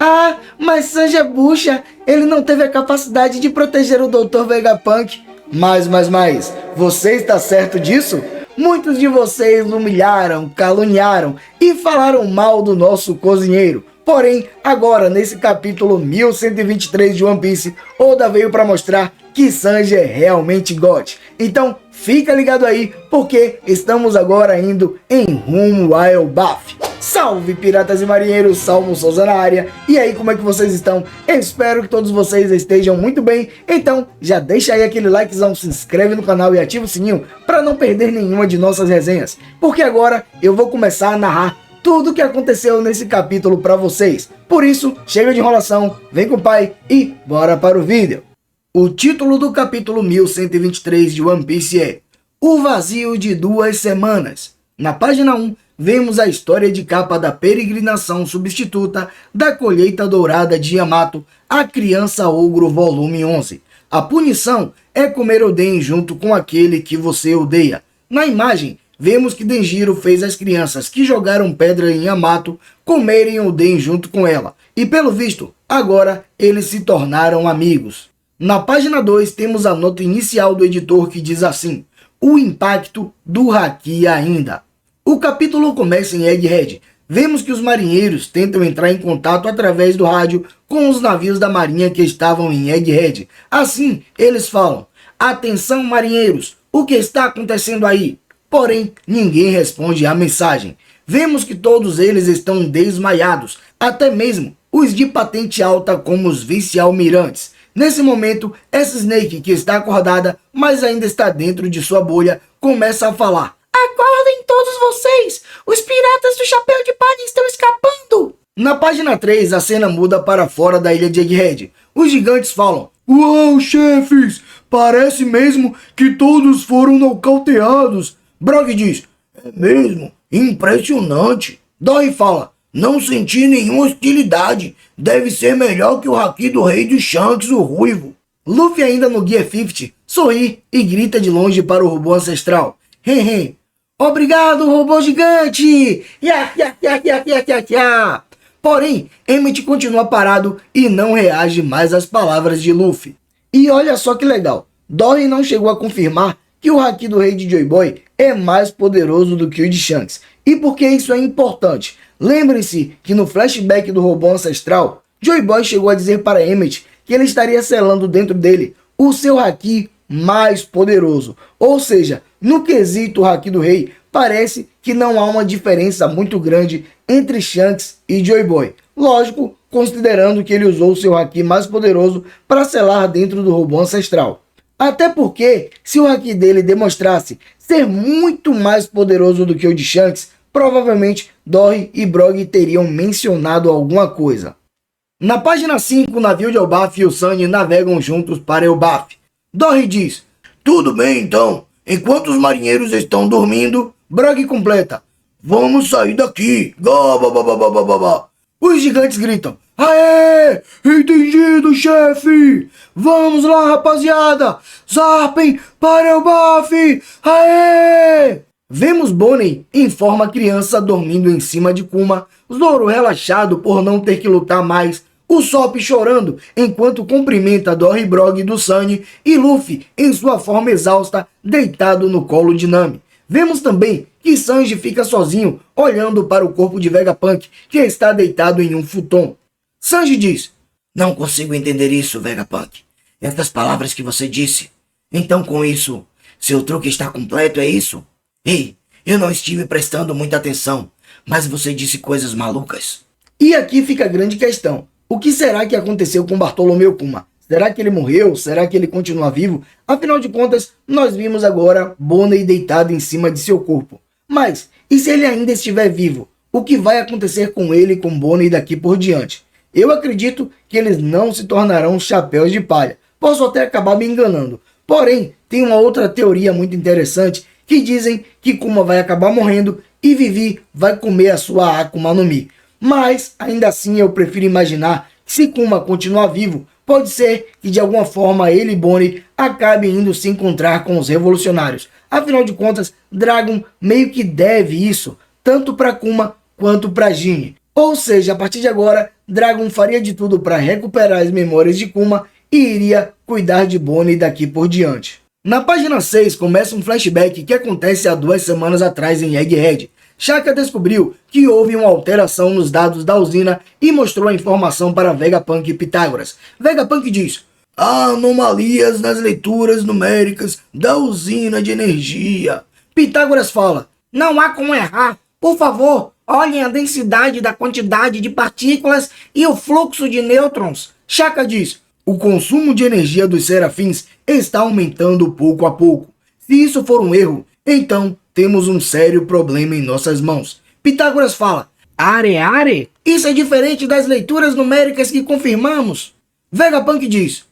Ah, mas Sanji é bucha, ele não teve a capacidade de proteger o Dr. Vegapunk. Mas, você está certo disso? Muitos de vocês humilharam, caluniaram e falaram mal do nosso cozinheiro. Porém, agora, nesse capítulo 1123 de One Piece, Oda veio para mostrar que Sanji é realmente God. Então, fica ligado aí, porque estamos agora indo em rumo a Elbaf. Salve, piratas e marinheiros, Salmo Souza na área. E aí, como é que vocês estão? Eu espero que todos vocês estejam muito bem. Então, já deixa aí aquele likezão, se inscreve no canal e ativa o sininho para não perder nenhuma de nossas resenhas. Porque agora eu vou começar a narrar tudo o que aconteceu nesse capítulo para vocês. Por isso, chega de enrolação, vem com o pai e bora para o vídeo. O título do capítulo 1123 de One Piece é O Vazio de 2 Semanas. Na página 1, vemos a história de capa da peregrinação substituta da colheita dourada de Yamato, a Criança Ogro volume 11. A punição é comer Oden junto com aquele que você odeia. Na imagem, vemos que Denjiro fez as crianças que jogaram pedra em Yamato comerem Oden junto com ela. E pelo visto, agora eles se tornaram amigos. Na página 2 temos a nota inicial do editor que diz assim: o impacto do Haki ainda. O capítulo começa em Egghead. Vemos que os marinheiros tentam entrar em contato através do rádio com os navios da marinha que estavam em Egghead. Assim, eles falam: atenção marinheiros, o que está acontecendo aí? Porém, ninguém responde à mensagem. Vemos que todos eles estão desmaiados, até mesmo os de patente alta como os vice-almirantes. Nesse momento, essa Snake, que está acordada, mas ainda está dentro de sua bolha, começa a falar: acordem todos vocês! Os piratas do Chapéu de Palha estão escapando! Na página 3, a cena muda para fora da ilha de Egghead. Os gigantes falam: uau, chefes! Parece mesmo que todos foram nocauteados. Brog diz: é mesmo? Impressionante. Dory fala: não senti nenhuma hostilidade. Deve ser melhor que o Haki do Rei dos Shanks, o Ruivo. Luffy, ainda no Gear 50, sorri e grita de longe para o robô ancestral: hehe. Obrigado, robô gigante! Ya. Porém, Emmett continua parado e não reage mais às palavras de Luffy. E olha só que legal, Dory não chegou a confirmar que o Haki do Rei de Joy Boy é mais poderoso do que o de Shanks. E por que isso é importante? Lembrem-se que no flashback do robô ancestral, Joy Boy chegou a dizer para Emmett que ele estaria selando dentro dele o seu Haki mais poderoso. Ou seja, no quesito Haki do Rei, parece que não há uma diferença muito grande entre Shanks e Joy Boy. Lógico, considerando que ele usou o seu Haki mais poderoso para selar dentro do robô ancestral. Até porque, se o Haki dele demonstrasse ser muito mais poderoso do que o de Shanks, provavelmente Dory e Brog teriam mencionado alguma coisa. Na página 5, o navio de Elbaf e o Sunny navegam juntos para Elbaf. Dory diz: tudo bem então, enquanto os marinheiros estão dormindo, Brog completa: vamos sair daqui. Os gigantes gritam: aê! Entendido, chefe! Vamos lá, rapaziada! Zarpem para Elbaf! Aê! Vemos Bonnie em forma criança dormindo em cima de Kuma, Zoro relaxado por não ter que lutar mais, Usopp chorando enquanto cumprimenta Dory Brog do Sunny e Luffy em sua forma exausta deitado no colo de Nami. Vemos também que Sanji fica sozinho olhando para o corpo de Vegapunk que está deitado em um futon. Sanji diz: não consigo entender isso, Vegapunk. Essas palavras que você disse. Então com isso, seu truque está completo, é isso? Ei, eu não estive prestando muita atenção, mas você disse coisas malucas. E aqui fica a grande questão. O que será que aconteceu com Bartolomeu Kuma? Será que ele morreu? Será que ele continua vivo? Afinal de contas, nós vimos agora Bonnie deitado em cima de seu corpo. Mas, e se ele ainda estiver vivo? O que vai acontecer com ele e com Bonnie daqui por diante? Eu acredito que eles não se tornarão chapéus de palha. Posso até acabar me enganando. Porém, tem uma outra teoria muito interessante que dizem que Kuma vai acabar morrendo e Vivi vai comer a sua Akuma no Mi. Mas, ainda assim, eu prefiro imaginar que se Kuma continuar vivo, pode ser que de alguma forma ele e Bonnie acabem indo se encontrar com os revolucionários. Afinal de contas, Dragon meio que deve isso, tanto para Kuma quanto para Ginny. Ou seja, a partir de agora, Dragon faria de tudo para recuperar as memórias de Kuma e iria cuidar de Bonnie daqui por diante. Na página 6 começa um flashback que acontece há 2 semanas atrás em Egghead. Shaka descobriu que houve uma alteração nos dados da usina e mostrou a informação para Vegapunk e Pitágoras. Vegapunk diz: há anomalias nas leituras numéricas da usina de energia. Pitágoras fala: não há como errar. Por favor, olhem a densidade da quantidade de partículas e o fluxo de nêutrons. Shaka diz: o consumo de energia dos serafins está aumentando pouco a pouco. Se isso for um erro, então temos um sério problema em nossas mãos. Pitágoras fala: are? Isso é diferente das leituras numéricas que confirmamos. Vegapunk diz: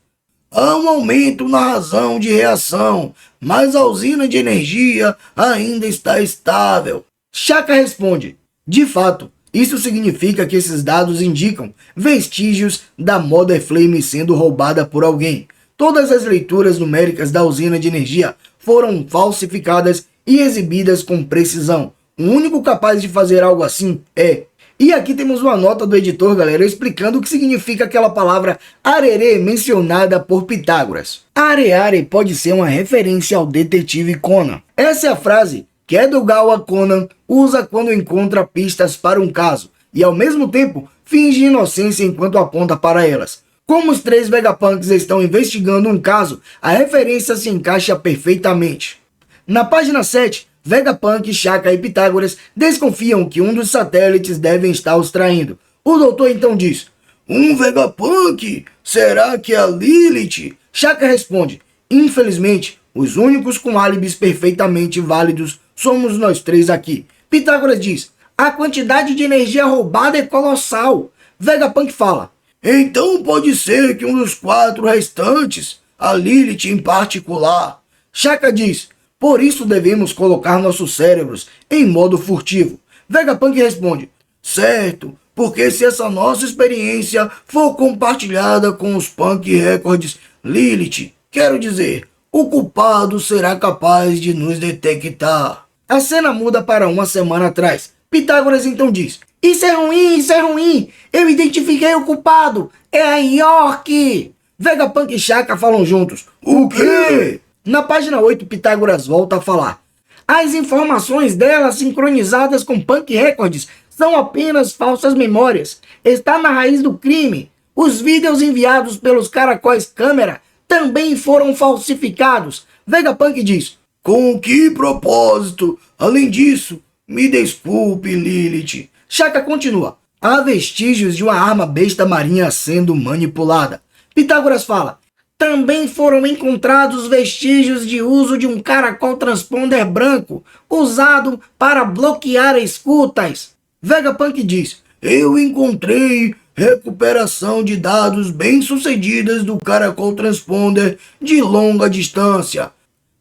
há um aumento na razão de reação, mas a usina de energia ainda está estável. Shaka responde: de fato, isso significa que esses dados indicam vestígios da Mother Flame sendo roubada por alguém. Todas as leituras numéricas da usina de energia foram falsificadas e exibidas com precisão. O único capaz de fazer algo assim é... E aqui temos uma nota do editor, galera, explicando o que significa aquela palavra arerê mencionada por Pitágoras. Are pode ser uma referência ao detetive Conan. Essa é a frase que Edogawa Conan usa quando encontra pistas para um caso e, ao mesmo tempo, finge inocência enquanto aponta para elas. Como os 3 Vegapunks estão investigando um caso, a referência se encaixa perfeitamente. Na página 7, Vegapunk, Shaka e Pitágoras desconfiam que um dos satélites deve estar os traindo. O doutor então diz: um Vegapunk? Será que é a Lilith? Shaka responde: infelizmente, os únicos com álibis perfeitamente válidos somos nós 3 aqui. Pitágoras diz: a quantidade de energia roubada é colossal. Vegapunk fala: então pode ser que um dos 4 restantes, a Lilith em particular. Shaka diz: por isso devemos colocar nossos cérebros em modo furtivo. Vegapunk responde: certo, porque se essa nossa experiência for compartilhada com os Punk Records Lilith, quero dizer, o culpado será capaz de nos detectar. A cena muda para uma semana atrás. Pitágoras então diz: isso é ruim, eu identifiquei o culpado, é a York. Vegapunk e Shaka falam juntos: o quê? Na página 8, Pitágoras volta a falar: as informações dela sincronizadas com Punk Records são apenas falsas memórias. Está na raiz do crime. Os vídeos enviados pelos caracóis câmera também foram falsificados. Vegapunk diz: com que propósito? Além disso, me desculpe, Lilith. Shaka continua: há vestígios de uma arma besta marinha sendo manipulada. Pitágoras fala: também foram encontrados vestígios de uso de um caracol transponder branco, usado para bloquear escutas. Vegapunk diz: eu encontrei recuperação de dados bem-sucedidas do caracol transponder de longa distância.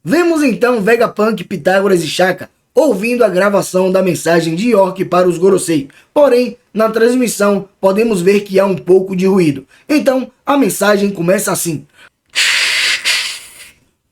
Vemos então Vegapunk, Pitágoras e Shaka ouvindo a gravação da mensagem de York para os Gorosei. Porém, na transmissão podemos ver que há um pouco de ruído. Então, a mensagem começa assim: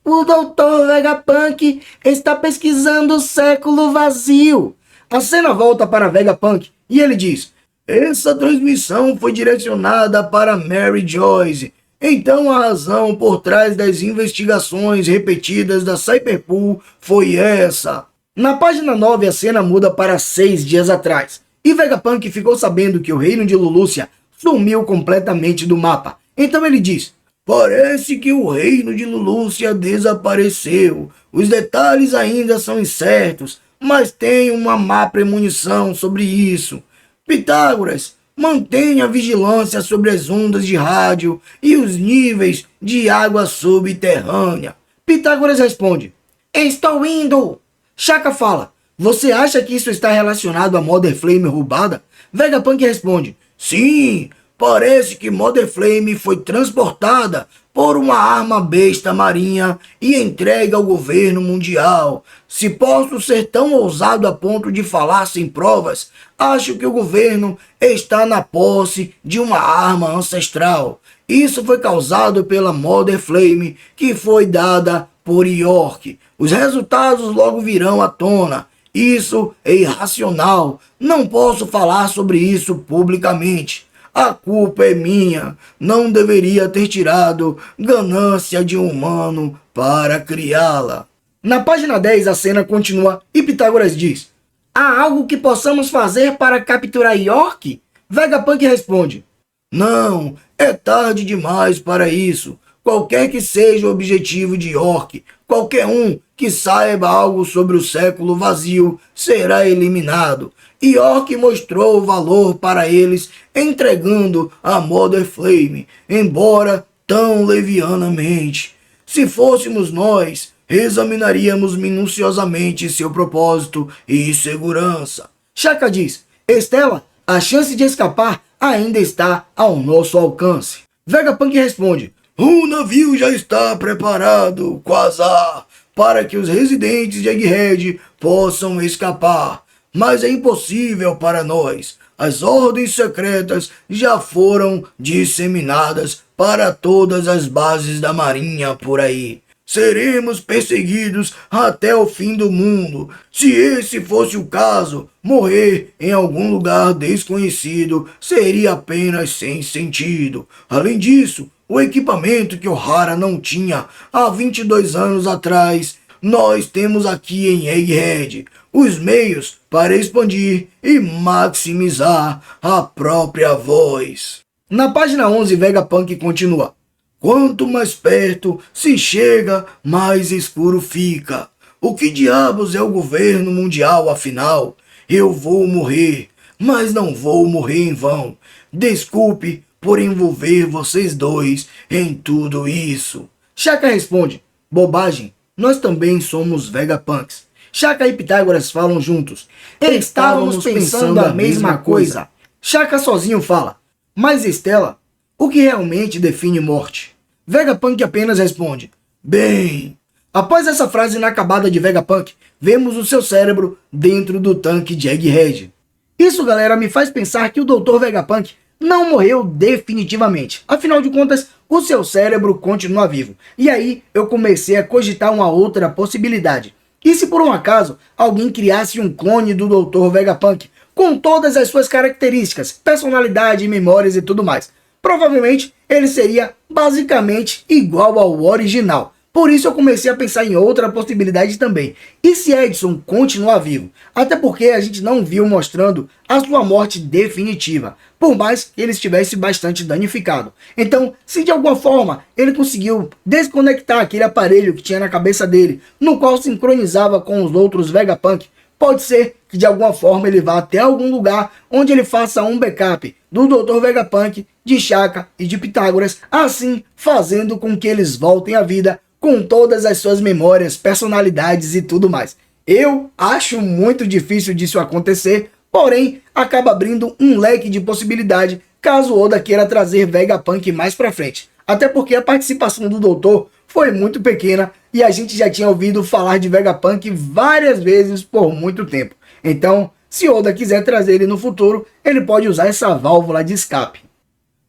o Dr. Vegapunk está pesquisando o século vazio. A cena volta para Vegapunk e ele diz: essa transmissão foi direcionada para Mary Joyce. Então a razão por trás das investigações repetidas da Cyberpool foi essa. Na página 9 a cena muda para 6 dias atrás. E Vegapunk ficou sabendo que o reino de Lulúcia sumiu completamente do mapa. Então ele diz: parece que o reino de Lulúcia desapareceu. Os detalhes ainda são incertos, mas tenho uma má premonição sobre isso. Pitágoras, mantenha vigilância sobre as ondas de rádio e os níveis de água subterrânea. Pitágoras responde: estou indo. Shaka fala: você acha que isso está relacionado à Mother Flame roubada? Vegapunk responde: sim, parece que Mother Flame foi transportada por uma arma besta marinha e entregue ao governo mundial. Se posso ser tão ousado a ponto de falar sem provas, acho que o governo está na posse de uma arma ancestral. Isso foi causado pela Mother Flame, que foi dada por York. Os resultados logo virão à tona. Isso é irracional. Não posso falar sobre isso publicamente. A culpa é minha. Não deveria ter tirado ganância de um humano para criá-la. Na página 10 a cena continua e Pitágoras diz: há algo que possamos fazer para capturar York? Vegapunk responde: não, é tarde demais para isso. Qualquer que seja o objetivo de York, qualquer um que saiba algo sobre o século vazio será eliminado. York mostrou o valor para eles entregando a Mother Flame, embora tão levianamente. Se fôssemos nós, examinaríamos minuciosamente seu propósito e segurança. Shaka diz: Estela, a chance de escapar ainda está ao nosso alcance. Vegapunk responde: o navio já está preparado, Quasar, para que os residentes de Egghead possam escapar. Mas é impossível para nós. As ordens secretas já foram disseminadas para todas as bases da marinha por aí. Seremos perseguidos até o fim do mundo. Se esse fosse o caso, morrer em algum lugar desconhecido seria apenas sem sentido. Além disso, o equipamento que Ohara não tinha há 22 anos atrás, nós temos aqui em Egghead os meios para expandir e maximizar a própria voz. Na página 11, Vegapunk continua: quanto mais perto se chega, mais escuro fica. O que diabos é o governo mundial, afinal? Eu vou morrer, mas não vou morrer em vão. Desculpe por envolver vocês dois em tudo isso. Shaka responde: bobagem, nós também somos Vegapunks. Shaka e Pitágoras falam juntos: estávamos pensando a mesma coisa. Shaka sozinho fala: mas Estela, o que realmente define morte? Vegapunk apenas responde: bem. Após essa frase inacabada de Vegapunk, vemos o seu cérebro dentro do tanque de Egghead. Isso, galera, me faz pensar que o Dr. Vegapunk não morreu definitivamente. Afinal de contas, o seu cérebro continua vivo. E aí eu comecei a cogitar uma outra possibilidade. E se por um acaso alguém criasse um clone do Dr. Vegapunk com todas as suas características, personalidade, memórias e tudo mais? Provavelmente ele seria basicamente igual ao original. Por isso eu comecei a pensar em outra possibilidade também. E se Edson continuar vivo? Até porque a gente não viu mostrando a sua morte definitiva, por mais que ele estivesse bastante danificado. Então, se de alguma forma ele conseguiu desconectar aquele aparelho que tinha na cabeça dele, no qual sincronizava com os outros Vegapunk, pode ser que de alguma forma ele vá até algum lugar onde ele faça um backup do Dr. Vegapunk, de Shaka e de Pitágoras, assim fazendo com que eles voltem à vida com todas as suas memórias, personalidades e tudo mais. Eu acho muito difícil disso acontecer, porém acaba abrindo um leque de possibilidade caso Oda queira trazer Vegapunk mais pra frente. Até porque a participação do doutor foi muito pequena e a gente já tinha ouvido falar de Vegapunk várias vezes por muito tempo. Então, se Oda quiser trazer ele no futuro, ele pode usar essa válvula de escape.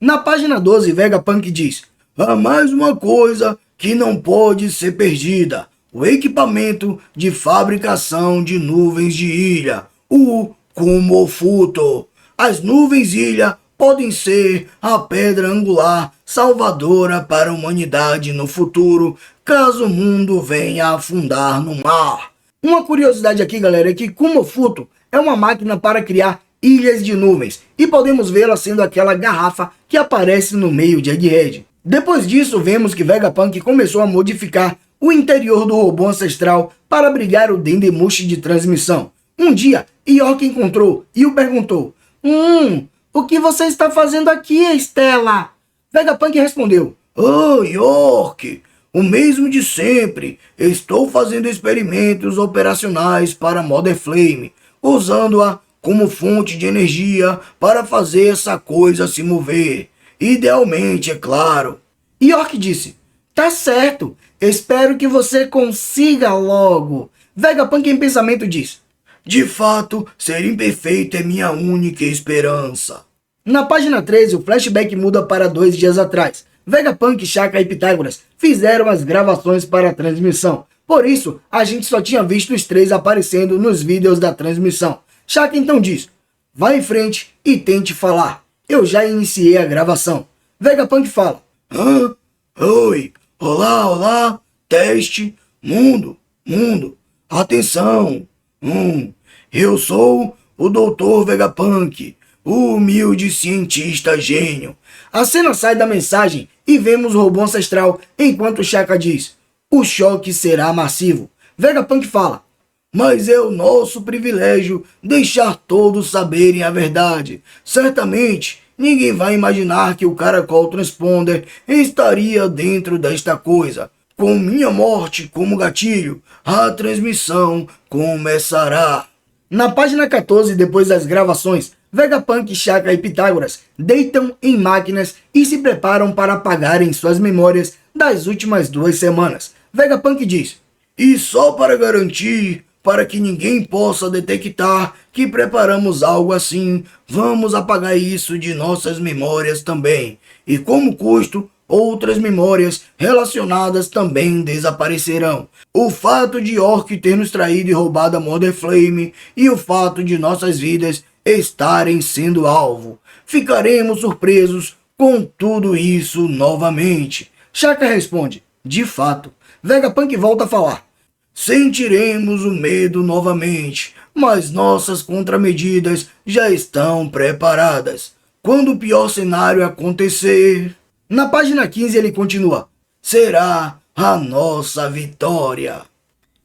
Na página 12, Vegapunk diz: há mais uma coisa que não pode ser perdida: o equipamento de fabricação de nuvens de ilha, o Kumofuto. As nuvens ilha podem ser a pedra angular salvadora para a humanidade no futuro, caso o mundo venha a afundar no mar. Uma curiosidade aqui, galera, é que Kumofuto é uma máquina para criar ilhas de nuvens, e podemos vê-la sendo aquela garrafa que aparece no meio de Egghead. Depois disso, vemos que Vegapunk começou a modificar o interior do robô ancestral para abrigar o Dendemushi de transmissão. Um dia, York encontrou e o perguntou: o que você está fazendo aqui, Estela? Vegapunk respondeu: oh, York, o mesmo de sempre. Estou fazendo experimentos operacionais para Mother Flame, usando-a como fonte de energia para fazer essa coisa se mover. Idealmente, é claro. York disse: tá certo, espero que você consiga logo. Vegapunk em pensamento diz: de fato, ser imperfeito é minha única esperança. Na página 13, o flashback muda para 2 dias atrás. Vegapunk, Shaka e Pitágoras fizeram as gravações para a transmissão. Por isso, a gente só tinha visto os três aparecendo nos vídeos da transmissão. Shaka então diz: vá em frente e tente falar. eu já iniciei a gravação. Vegapunk fala: Hã? Oi, olá, olá, teste, mundo, atenção. Eu sou o Dr. Vegapunk, o humilde cientista gênio. A cena sai da mensagem e vemos o robô ancestral enquanto Shaka diz: o choque será massivo. Vegapunk fala: mas é o nosso privilégio deixar todos saberem a verdade. Certamente, ninguém vai imaginar que o Caracol Transponder estaria dentro desta coisa. Com minha morte como gatilho, a transmissão começará. Na página 14, depois das gravações, Vegapunk, Shaka e Pitágoras deitam em máquinas e se preparam para apagarem suas memórias das últimas 2 semanas. Vegapunk diz: e só para garantir, para que ninguém possa detectar que preparamos algo assim, vamos apagar isso de nossas memórias também. E como custo, outras memórias relacionadas também desaparecerão. O fato de York ter nos traído e roubado a Mother Flame e o fato de nossas vidas estarem sendo alvo. Ficaremos surpresos com tudo isso novamente. Shaka responde: de fato. Vegapunk volta a falar: sentiremos o medo novamente, mas nossas contramedidas já estão preparadas. Quando o pior cenário acontecer... Na página 15 ele continua: será a nossa vitória.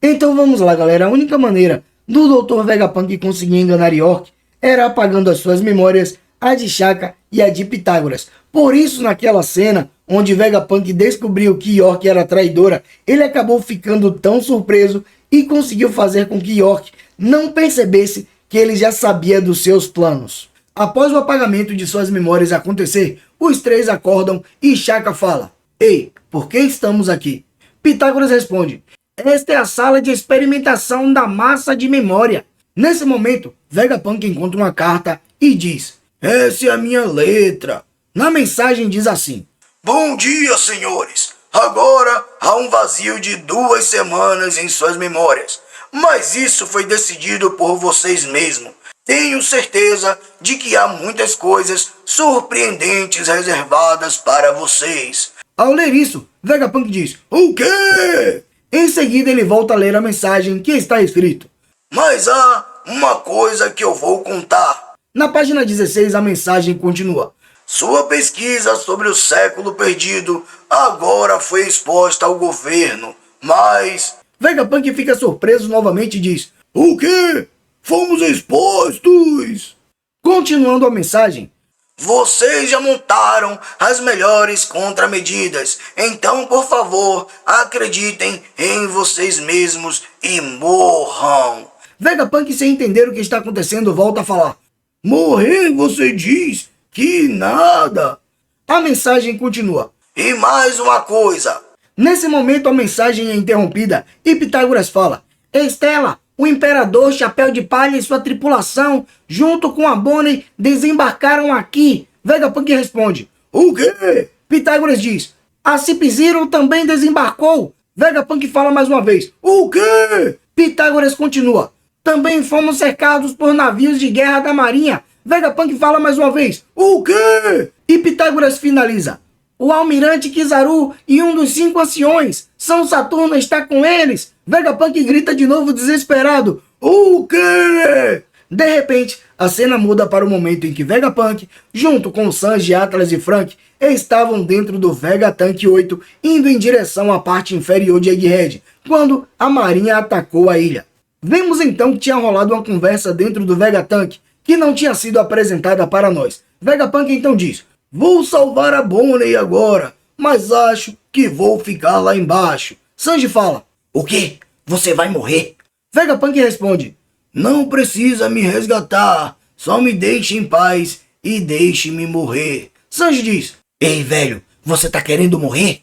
Então vamos lá, galera. A única maneira do Dr. Vegapunk conseguir enganar York era apagando as suas memórias, a de Shaka e a de Pitágoras. Por isso, naquela cena onde Vegapunk descobriu que York era traidora, ele acabou ficando tão surpreso e conseguiu fazer com que York não percebesse que ele já sabia dos seus planos. Após o apagamento de suas memórias acontecer, os 3 acordam e Shaka fala: ei, por que estamos aqui? Pitágoras responde: esta é a sala de experimentação da massa de memória. Nesse momento, Vegapunk encontra uma carta e diz: essa é a minha letra. Na mensagem diz assim: bom dia, senhores. Agora há um vazio de 2 semanas em suas memórias. Mas isso foi decidido por vocês mesmos. Tenho certeza de que há muitas coisas surpreendentes reservadas para vocês. Ao ler isso, Vegapunk diz: o quê? Em seguida ele volta a ler a mensagem que está escrito: mas há uma coisa que eu vou contar. Na página 16 a mensagem continua: sua pesquisa sobre o século perdido agora foi exposta ao governo, mas... Vegapunk fica surpreso novamente e diz: o quê? Fomos expostos! Continuando a mensagem: vocês já montaram as melhores contramedidas, então por favor acreditem em vocês mesmos e morram. Vegapunk, sem entender o que está acontecendo, volta a falar: morrer, você diz? Que nada! A mensagem continua: e mais uma coisa. Nesse momento a mensagem é interrompida e Pitágoras fala: Estela, o Imperador Chapéu de Palha e sua tripulação, junto com a Bonnie, desembarcaram aqui. Vegapunk responde: o quê? Pitágoras diz: a Cip Zero também desembarcou. Vegapunk fala mais uma vez: o quê? Pitágoras continua: também fomos cercados por navios de guerra da Marinha. Vegapunk fala mais uma vez: o quê? E Pitágoras finaliza: o Almirante Kizaru e um dos 5 anciões, São Saturno, está com eles. Vegapunk grita de novo desesperado: o quê? De repente, a cena muda para o momento em que Vegapunk, junto com Sanji, Atlas e Frank, estavam dentro do Vegatank 8, indo em direção à parte inferior de Egghead, quando a marinha atacou a ilha. Vemos então que tinha rolado uma conversa dentro do Vegatank, que não tinha sido apresentada para nós. Vegapunk então diz: vou salvar a Bonnie agora, mas acho que vou ficar lá embaixo. Sanji fala: o quê? Você vai morrer? Vegapunk responde: não precisa me resgatar, só me deixe em paz e deixe-me morrer. Sanji diz: ei, velho, você tá querendo morrer?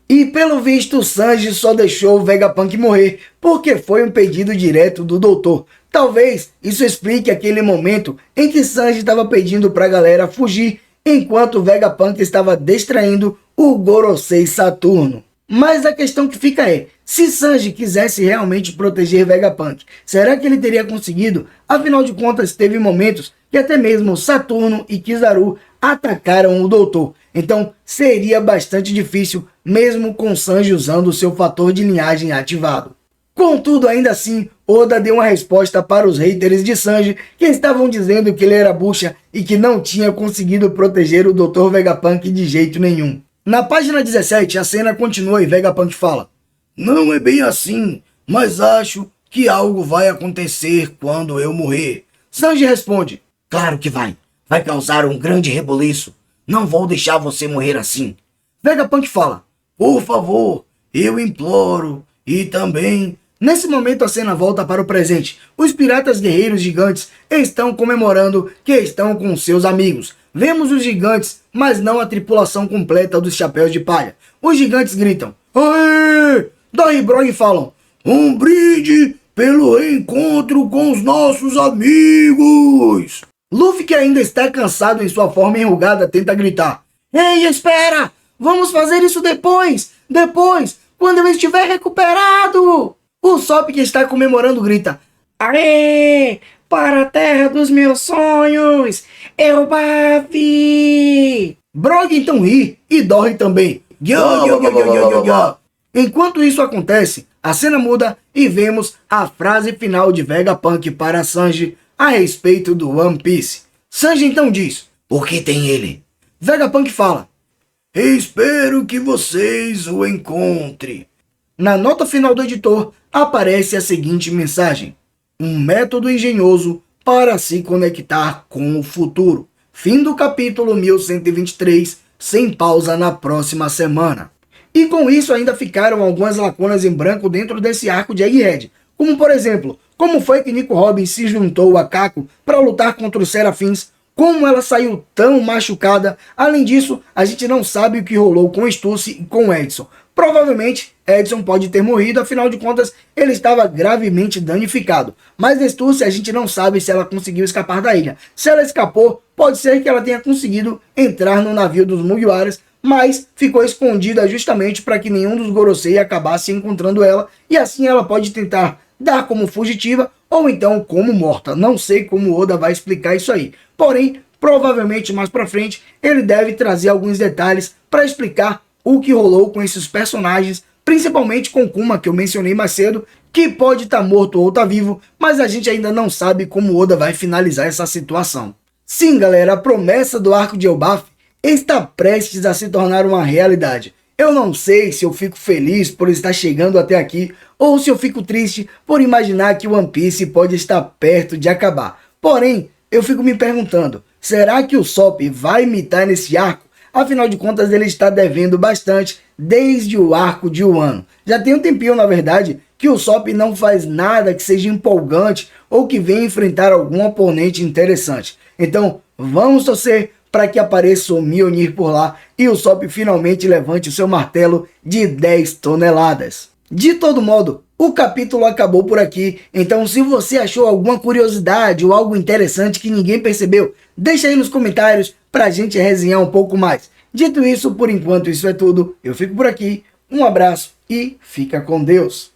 E pelo visto Sanji só deixou o Vegapunk morrer porque foi um pedido direto do doutor. Talvez isso explique aquele momento em que Sanji estava pedindo pra galera fugir enquanto o Vegapunk estava distraindo o Gorosei Saturno. Mas a questão que fica é, se Sanji quisesse realmente proteger Vegapunk, será que ele teria conseguido? Afinal de contas, teve momentos que até mesmo Saturno e Kizaru atacaram o Doutor. Então, seria bastante difícil, mesmo com Sanji usando o seu fator de linhagem ativado. Contudo, ainda assim, Oda deu uma resposta para os haters de Sanji, que estavam dizendo que ele era bucha e que não tinha conseguido proteger o Dr. Vegapunk de jeito nenhum. Na página 17, a cena continua e Vegapunk fala: "Não é bem assim, mas acho que algo vai acontecer quando eu morrer." Sanji responde: "Claro que vai. Vai causar um grande reboliço. Não vou deixar você morrer assim." Vegapunk fala: "Por favor, eu imploro." E também... Nesse momento a cena volta para o presente. Os piratas guerreiros gigantes estão comemorando que estão com seus amigos. Vemos os gigantes, mas não a tripulação completa dos chapéus de palha. Os gigantes gritam: "Aê!" Dory e Brog falam: "Um brinde pelo reencontro com os nossos amigos." Luffy, que ainda está cansado em sua forma enrugada, tenta gritar: "Ei, espera! Vamos fazer isso depois! Depois, quando eu estiver recuperado!" O Sop, que está comemorando, grita: "Aê! Para a terra dos meus sonhos! Eu Bavi!" Brog então ri e Dory também. Enquanto isso acontece, a cena muda e vemos a frase final de Vegapunk para Sanji a respeito do One Piece. Sanji então diz: "Por que tem ele?" Vegapunk fala: "Espero que vocês o encontrem." Na nota final do editor, aparece a seguinte mensagem: "Um método engenhoso para se conectar com o futuro." Fim do capítulo 1123, sem pausa na próxima semana. E com isso ainda ficaram algumas lacunas em branco dentro desse arco de Egghead. Como por exemplo, como foi que Nico Robin se juntou a Kako para lutar contra os Serafins? Como ela saiu tão machucada? Além disso, a gente não sabe o que rolou com Stussy e com Edson. Provavelmente, Edson pode ter morrido, afinal de contas, ele estava gravemente danificado. Mas Stussy, a gente não sabe se ela conseguiu escapar da ilha. Se ela escapou, pode ser que ela tenha conseguido entrar no navio dos Mugiwaras, mas ficou escondida justamente para que nenhum dos Gorosei acabasse encontrando ela, e assim ela pode tentar dar como fugitiva ou então como morta. Não sei como Oda vai explicar isso aí. Porém, provavelmente mais pra frente, ele deve trazer alguns detalhes para explicar o que rolou com esses personagens, principalmente com Kuma, que eu mencionei mais cedo, que pode estar morto ou estar vivo, mas a gente ainda não sabe como Oda vai finalizar essa situação. Sim, galera, a promessa do arco de Elbaf está prestes a se tornar uma realidade. Eu não sei se eu fico feliz por estar chegando até aqui, ou se eu fico triste por imaginar que One Piece pode estar perto de acabar. Porém, eu fico me perguntando, será que o Sop vai imitar nesse arco? Afinal de contas, ele está devendo bastante desde o arco de Wano. Já tem um tempinho, na verdade, que o Sop não faz nada que seja empolgante ou que venha enfrentar algum oponente interessante. Então, vamos torcer para que apareça o Mjolnir por lá e o Sop finalmente levante o seu martelo de 10 toneladas. De todo modo, o capítulo acabou por aqui, então se você achou alguma curiosidade ou algo interessante que ninguém percebeu, deixa aí nos comentários pra gente resenhar um pouco mais. Dito isso, por enquanto isso é tudo, eu fico por aqui, um abraço e fica com Deus.